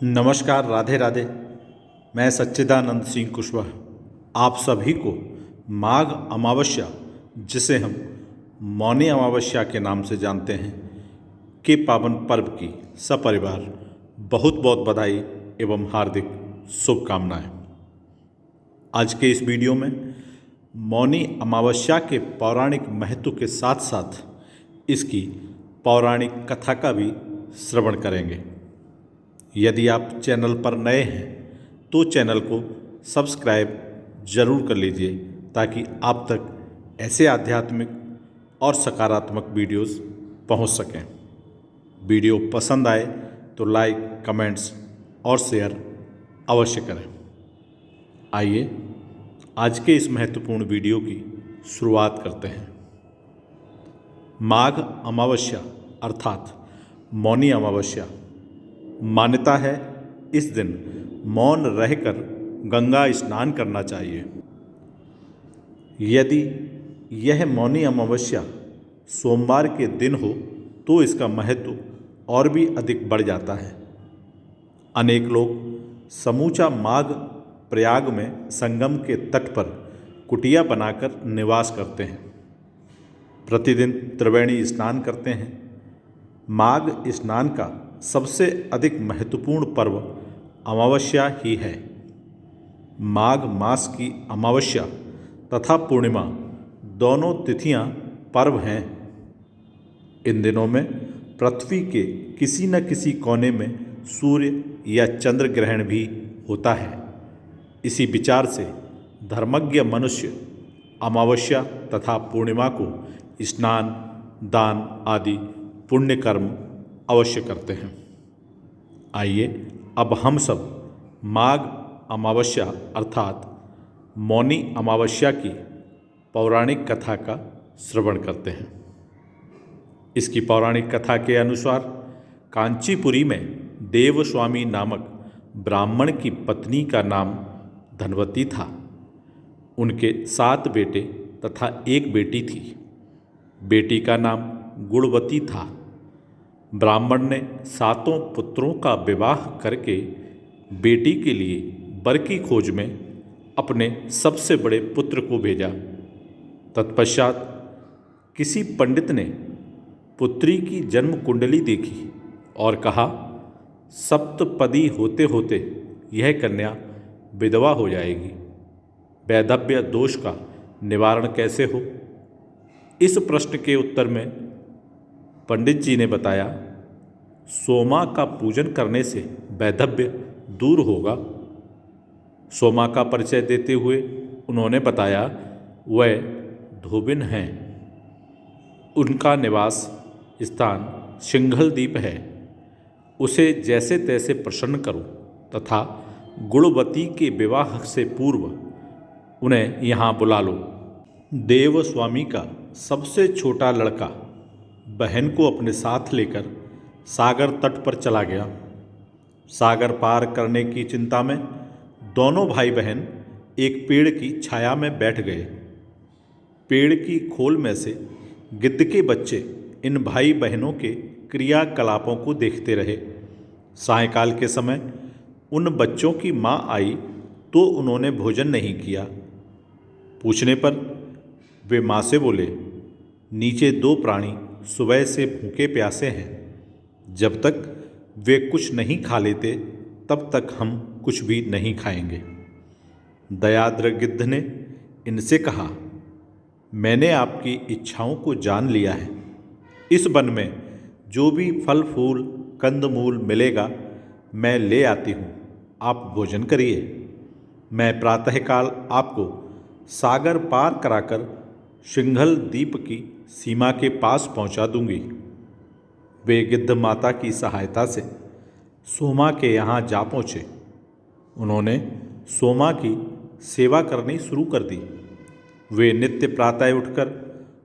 नमस्कार, राधे राधे। मैं सच्चिदानंद सिंह कुशवाहा आप सभी को माघ अमावस्या, जिसे हम मौनी अमावस्या के नाम से जानते हैं, के पावन पर्व की सपरिवार बहुत बहुत बधाई एवं हार्दिक शुभकामनाएं। आज के इस वीडियो में मौनी अमावस्या के पौराणिक महत्व के साथ साथ इसकी पौराणिक कथा का भी श्रवण करेंगे। यदि आप चैनल पर नए हैं तो चैनल को सब्सक्राइब जरूर कर लीजिए ताकि आप तक ऐसे आध्यात्मिक और सकारात्मक वीडियोस पहुंच सकें। वीडियो पसंद आए तो लाइक, कमेंट्स और शेयर अवश्य करें। आइए आज के इस महत्वपूर्ण वीडियो की शुरुआत करते हैं। माघ अमावस्या अर्थात मौनी अमावस्या। मान्यता है इस दिन मौन रहकर गंगा स्नान करना चाहिए। यदि यह मौनी अमावस्या सोमवार के दिन हो तो इसका महत्व और भी अधिक बढ़ जाता है। अनेक लोग समूचा माघ प्रयाग में संगम के तट पर कुटिया बनाकर निवास करते हैं। प्रतिदिन त्रिवेणी स्नान करते हैं। माघ स्नान का सबसे अधिक महत्वपूर्ण पर्व अमावस्या ही है। माघ मास की अमावस्या तथा पूर्णिमा दोनों तिथियां पर्व हैं। इन दिनों में पृथ्वी के किसी न किसी कोने में सूर्य या चंद्र ग्रहण भी होता है। इसी विचार से धर्मज्ञ मनुष्य अमावस्या तथा पूर्णिमा को स्नान, दान आदि पुण्य कर्म अवश्य करते हैं। आइए अब हम सब माघ अमावस्या अर्थात मौनी अमावस्या की पौराणिक कथा का श्रवण करते हैं। इसकी पौराणिक कथा के अनुसार कांचीपुरी में देवस्वामी नामक ब्राह्मण की पत्नी का नाम धनवती था। उनके 7 बेटे तथा 1 बेटी थी। बेटी का नाम गुणवती था। ब्राह्मण ने 7 पुत्रों का विवाह करके बेटी के लिए वर की खोज में अपने सबसे बड़े पुत्र को भेजा। तत्पश्चात किसी पंडित ने पुत्री की जन्म कुंडली देखी और कहा, सप्तपदी होते होते यह कन्या विधवा हो जाएगी। वैधव्य दोष का निवारण कैसे हो? इस प्रश्न के उत्तर में पंडित जी ने बताया, सोमा का पूजन करने से वैधव्य दूर होगा। सोमा का परिचय देते हुए उन्होंने बताया, वह धोबिन हैं। उनका निवास स्थान सिंघल द्वीप है। उसे जैसे तैसे प्रसन्न करो तथा गुणवती के विवाह से पूर्व उन्हें यहाँ बुला लो। देवस्वामी का सबसे छोटा लड़का बहन को अपने साथ लेकर सागर तट पर चला गया। सागर पार करने की चिंता में दोनों भाई बहन एक पेड़ की छाया में बैठ गए। पेड़ की खोल में से गिद्ध के बच्चे इन भाई बहनों के क्रियाकलापों को देखते रहे। सायंकाल के समय उन बच्चों की माँ आई तो उन्होंने भोजन नहीं किया। पूछने पर वे माँ से बोले, नीचे 2 प्राणी सुबह से भूखे प्यासे हैं। जब तक वे कुछ नहीं खा लेते तब तक हम कुछ भी नहीं खाएंगे। दयाद्र गिद्ध ने इनसे कहा, मैंने आपकी इच्छाओं को जान लिया है। इस वन में जो भी फल फूल कंदमूल मिलेगा मैं ले आती हूँ, आप भोजन करिए। मैं प्रातःकाल आपको सागर पार कराकर सिंघल द्वीप की सीमा के पास पहुँचा दूंगी। वे गिद्ध माता की सहायता से सोमा के यहाँ जा पहुँचे। उन्होंने सोमा की सेवा करनी शुरू कर दी। वे नित्य प्रातः उठकर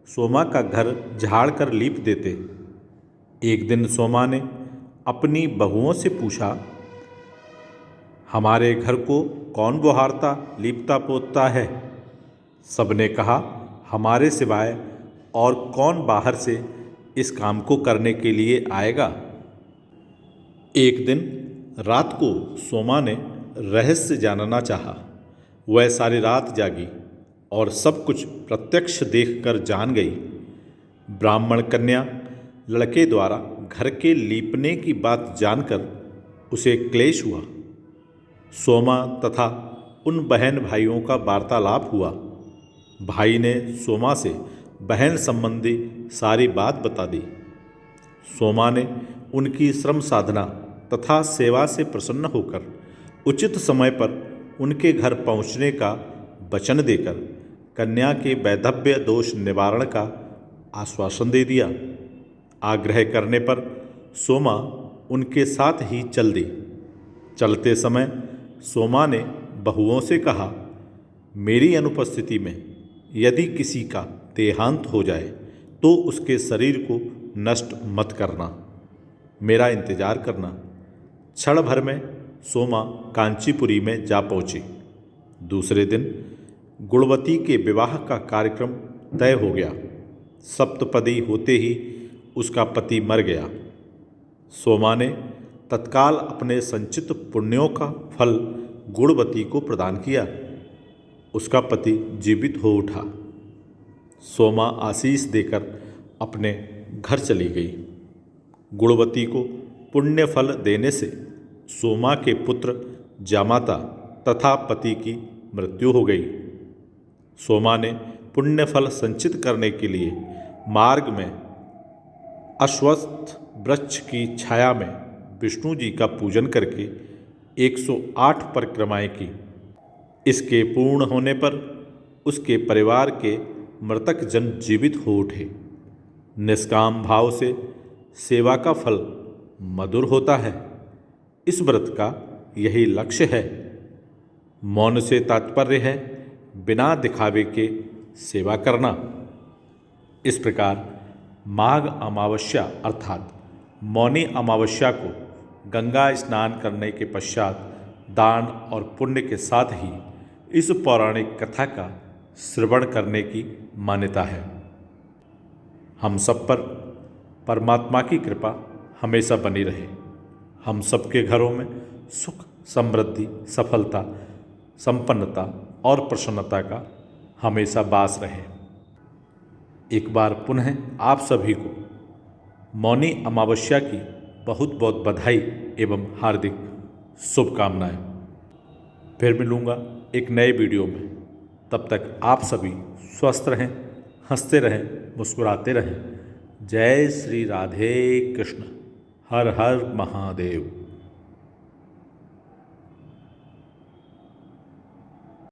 सोमा का घर झाड़ कर लीप देते। एक दिन सोमा ने अपनी बहुओं से पूछा, हमारे घर को कौन बुहारता लीपता पोतता है? सबने कहा, हमारे सिवाय और कौन बाहर से इस काम को करने के लिए आएगा? एक दिन रात को सोमा ने रहस्य जानना चाहा। वह सारी रात जागी और सब कुछ प्रत्यक्ष देखकर जान गई। ब्राह्मण कन्या लड़के द्वारा घर के लीपने की बात जानकर उसे क्लेश हुआ। सोमा तथा उन बहन भाइयों का वार्तालाप हुआ। भाई ने सोमा से बहन संबंधी सारी बात बता दी। सोमा ने उनकी श्रम साधना तथा सेवा से प्रसन्न होकर उचित समय पर उनके घर पहुंचने का वचन देकर कन्या के वैधव्य दोष निवारण का आश्वासन दे दिया। आग्रह करने पर सोमा उनके साथ ही चल दी। चलते समय सोमा ने बहुओं से कहा, मेरी अनुपस्थिति में यदि किसी का देहांत हो जाए तो उसके शरीर को नष्ट मत करना, मेरा इंतजार करना। क्षण भर में सोमा कांचीपुरी में जा पहुंची। दूसरे दिन गुणवती के विवाह का कार्यक्रम तय हो गया। सप्तपदी होते ही उसका पति मर गया। सोमा ने तत्काल अपने संचित पुण्यों का फल गुणवती को प्रदान किया। उसका पति जीवित हो उठा। सोमा आशीष देकर अपने घर चली गई। गुणवती को पुण्य फल देने से सोमा के पुत्र जामाता तथा पति की मृत्यु हो गई। सोमा ने पुण्य फल संचित करने के लिए मार्ग में अश्वत्थ वृक्ष की छाया में विष्णु जी का पूजन करके 108 परिक्रमाएं की। इसके पूर्ण होने पर उसके परिवार के मृतक जन जीवित हो उठे। निष्काम भाव से सेवा का फल मधुर होता है। इस व्रत का यही लक्ष्य है। मौन से तात्पर्य है बिना दिखावे के सेवा करना। इस प्रकार माघ अमावस्या अर्थात मौनी अमावस्या को गंगा स्नान करने के पश्चात दान और पुण्य के साथ ही इस पौराणिक कथा का श्रवण करने की मान्यता है। हम सब पर परमात्मा की कृपा हमेशा बनी रहे। हम सबके घरों में सुख, समृद्धि, सफलता, संपन्नता और प्रसन्नता का हमेशा वास रहे। एक बार पुनः आप सभी को मौनी अमावस्या की बहुत बहुत बधाई एवं हार्दिक शुभकामनाएं। फिर मिलूँगा एक नए वीडियो में। तब तक आप सभी स्वस्थ रहें, हंसते रहें, मुस्कुराते रहें। जय श्री राधे कृष्ण। हर हर महादेव।